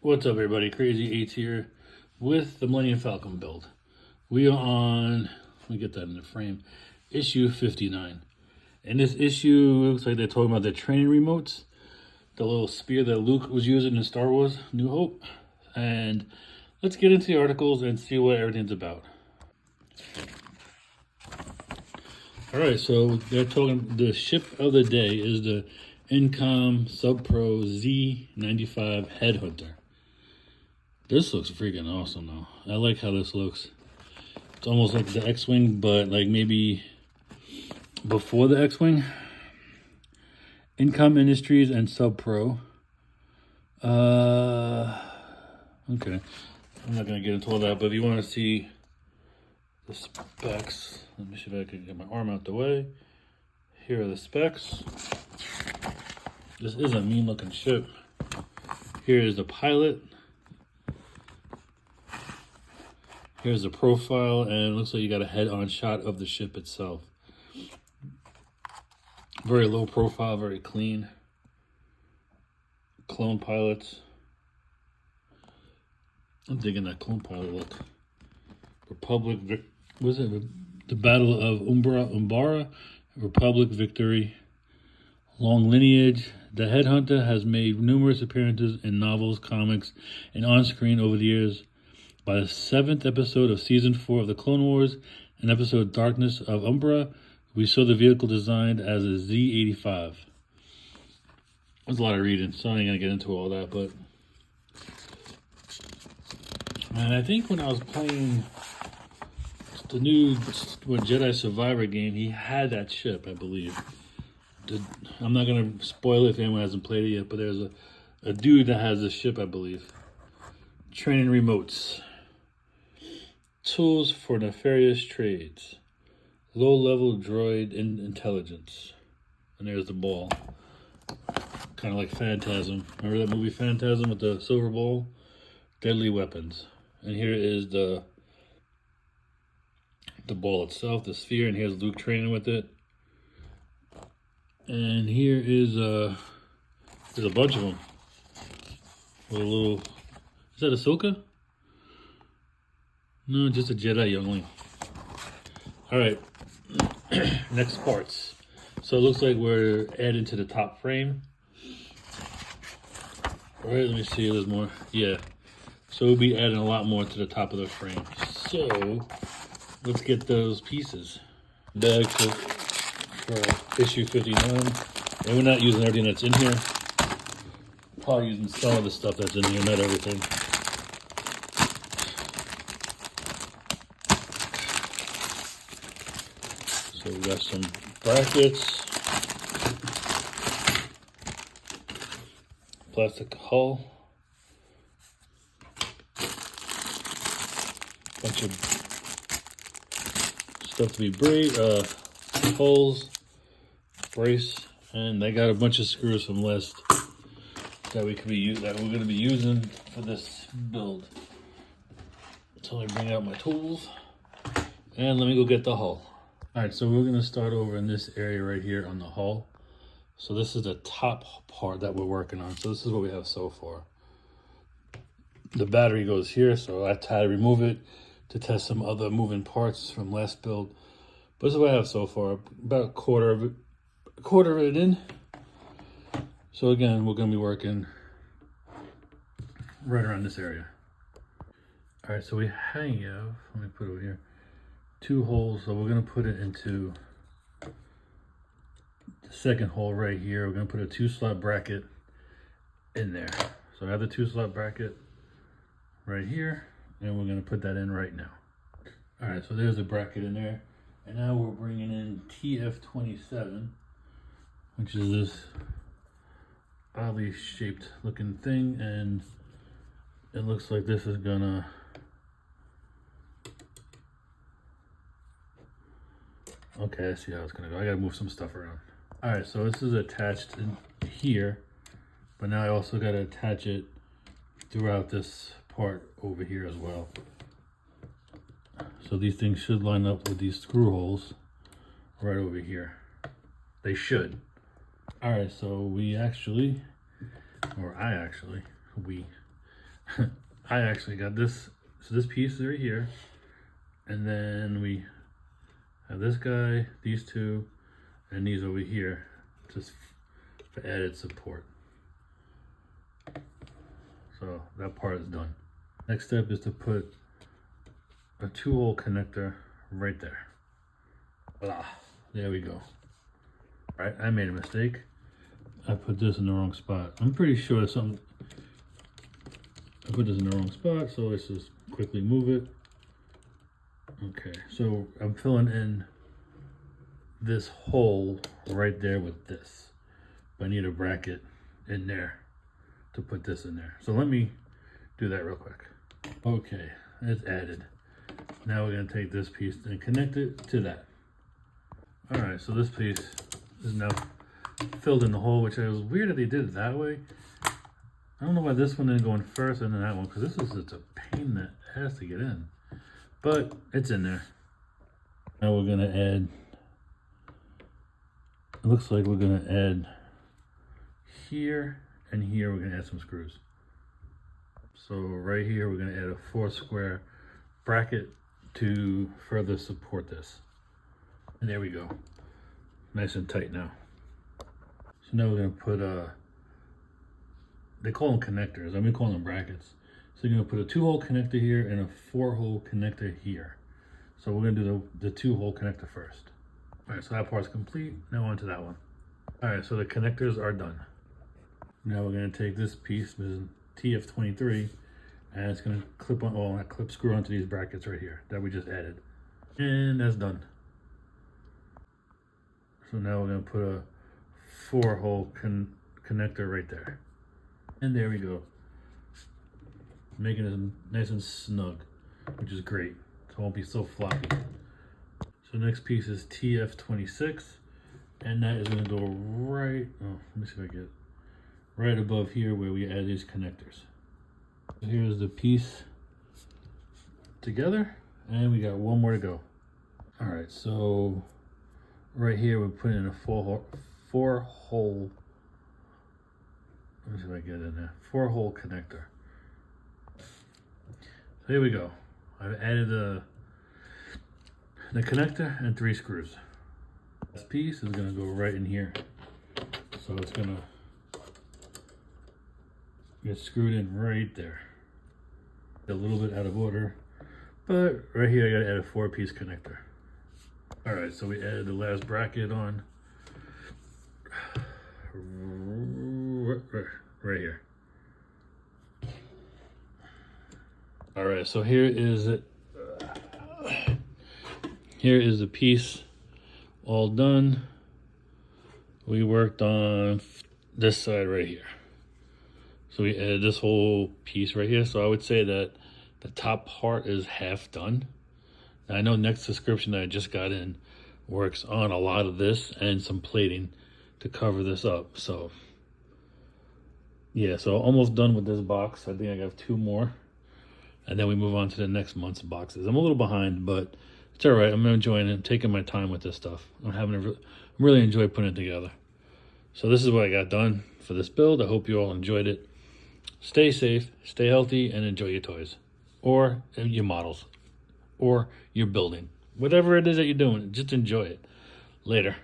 What's up, everybody? Crazy Eights here with the Millennium Falcon build. We are on, let me get that in the frame, issue 59. In this issue, looks like they're talking about the training remotes, the little spear that Luke was using in Star Wars New Hope. And let's get into the articles and see what everything's about. Alright, so they're talking, the ship of the day is the Incom Sub-Pro Z95 Headhunter. This looks freaking awesome though. I like how this looks. It's almost like the X-Wing, but like maybe before the X-Wing. Income Industries and Sub-Pro. Okay. I'm not gonna get into all that, but if you want to see the specs, let me see if I can get my arm out the way. Here are the specs. This is a mean looking ship. Here is the pilot. Here's the profile, and it looks like you got a head-on shot of the ship itself. Very low profile, very clean. Clone pilots. I'm digging that clone pilot look. Republic, was it the Battle of Umbara? Republic victory. Long lineage. The Headhunter has made numerous appearances in novels, comics, and on-screen over the years. By the 7th episode of Season 4 of the Clone Wars, and episode Darkness of Umbra, we saw the vehicle designed as a Z85. There's a lot of reading, so I ain't going to get into all that, but... And I think when I was playing the new Jedi Survivor game, he had that ship, I believe. I'm not going to spoil it if anyone hasn't played it yet, but there's a dude that has this ship, I believe. Training remotes. Tools for nefarious trades. Low-level droid intelligence. And there's the ball. Kind of like Phantasm. Remember that movie Phantasm with the silver ball? Deadly weapons. And here is the ball itself, the sphere, and here's Luke training with it. And here is there's a bunch of them. With a little, is that Ahsoka? No, just a Jedi youngling. Alright, next parts. So it looks like we're adding to the top frame. Alright, let me see if there's more. Yeah. So we'll be adding a lot more to the top of the frame. So let's get those pieces. Bag for issue 59. And we're not using everything that's in here. Probably using some of the stuff that's in here, not everything. So we got some brackets, plastic hull, bunch of stuff to be holes, brace, and they got a bunch of screws from last that we're going to be using for this build. So let me bring out my tools, and let me go get the hull. Alright, so we're going to start over in this area right here on the hull. So this is the top part that we're working on. So this is what we have so far. The battery goes here, so I had to remove it to test some other moving parts from last build. But this is what I have so far. About a quarter of it in. So again, we're going to be working right around this area. Alright, so we have, let me put it over here, 2 holes. So we're going to put it into the second hole right here. We're going to put a 2-slot bracket in there. So I have the 2-slot bracket right here, and we're going to put that in right now. Alright, so there's the bracket in there. And now we're bringing in TF27, which is this oddly shaped looking thing, and it looks like this is gonna okay, I see how it's gonna go. I gotta move some stuff around. Alright, so this is attached in here, but now I also gotta attach it throughout this part over here as well. So these things should line up with these screw holes right over here. They should. Alright, so we actually I actually got this. So this piece is right here. And then we have this guy, these two, and these over here, just for added support. So that part is done. Next step is to put a 2-hole connector right there. Voila, there we go. All right, I made a mistake. I put this in the wrong spot. I'm pretty sure something, I put this in the wrong spot, so let's just quickly move it. Okay, so I'm filling in this hole right there with this. But I need a bracket in there to put this in there. So let me do that real quick. Okay, it's added. Now we're gonna take this piece and connect it to that. All right, so this piece is now filled in the hole, which was weird that they did it that way. I don't know why this one didn't go in first and then that one, because this is just a pain in the ass to get in. But it's in there. Now we're gonna add, it looks like we're gonna add here and here, we're gonna add some screws. So right here, we're gonna add a 4 square bracket to further support this. And there we go. Nice and tight now. So now we're gonna put they call them connectors, we call them brackets. So you're gonna put a 2-hole connector here and a 4-hole connector here. So we're gonna do the 2-hole connector first. All right, so that part's complete. Now on to that one. All right, so the connectors are done. Now we're gonna take this piece, this is TF23, and it's gonna clip on, well, that clip screw onto these brackets right here that we just added. And that's done. So now we're gonna put a 4-hole connector right there. And there we go. Making it nice and snug, which is great. So it won't be so floppy. So next piece is TF26, and that is gonna go right, oh, let me see if I get right above here where we add these connectors. So here's the piece together, and we got one more to go. All right, so right here we're putting in a 4-hole, let me see if I get it in there, 4-hole connector. So here we go. I've added the connector and 3 screws. This piece is gonna go right in here. So it's gonna get screwed in right there. A little bit out of order, but right here I gotta add a 4-piece connector. All right, so we added the last bracket on right here. All right, so here is it. Here is the piece all done. We worked on this side right here. So we added this whole piece right here. So I would say that the top part is half done. Now I know next description that I just got in works on a lot of this and some plating to cover this up. So yeah, so almost done with this box. I think I got 2 more. And then we move on to the next month's boxes. I'm a little behind, but it's all right. I'm enjoying it. I'm taking my time with this stuff. I'm really enjoying putting it together. So this is what I got done for this build. I hope you all enjoyed it. Stay safe, stay healthy, and enjoy your toys. Or your models. Or your building. Whatever it is that you're doing, just enjoy it. Later.